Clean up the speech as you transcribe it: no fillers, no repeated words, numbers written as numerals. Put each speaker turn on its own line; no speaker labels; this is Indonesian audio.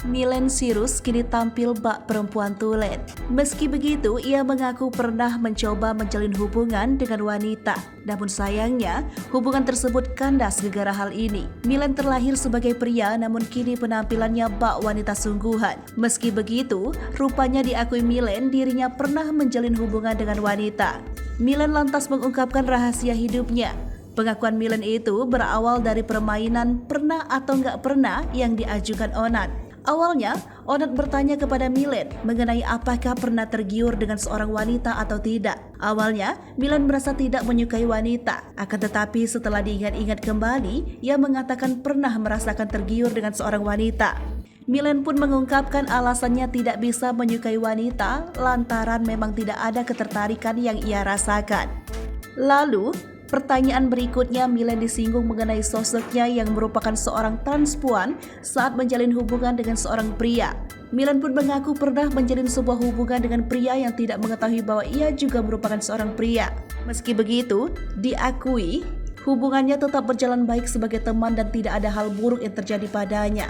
Millen Cyrus kini tampil bak perempuan tulen. Meski begitu, ia mengaku pernah mencoba menjalin hubungan dengan wanita. Namun sayangnya, hubungan tersebut kandas gara-gara hal ini. Millen terlahir sebagai pria, namun kini penampilannya bak wanita sungguhan. Meski begitu, rupanya diakui Millen dirinya pernah menjalin hubungan dengan wanita. Millen lantas mengungkapkan rahasia hidupnya. Pengakuan Millen itu berawal dari permainan pernah atau nggak pernah yang diajukan Onat. Awalnya, Onat bertanya kepada Millen mengenai apakah pernah tergiur dengan seorang wanita atau tidak. Awalnya, Millen merasa tidak menyukai wanita. Akan tetapi setelah diingat-ingat kembali, ia mengatakan pernah merasakan tergiur dengan seorang wanita. Millen pun mengungkapkan alasannya tidak bisa menyukai wanita lantaran memang tidak ada ketertarikan yang ia rasakan. Lalu, pertanyaan berikutnya Millen disinggung mengenai sosoknya yang merupakan seorang transpuan saat menjalin hubungan dengan seorang pria. Millen pun mengaku pernah menjalin sebuah hubungan dengan pria yang tidak mengetahui bahwa ia juga merupakan seorang pria. Meski begitu, diakui hubungannya tetap berjalan baik sebagai teman dan tidak ada hal buruk yang terjadi padanya.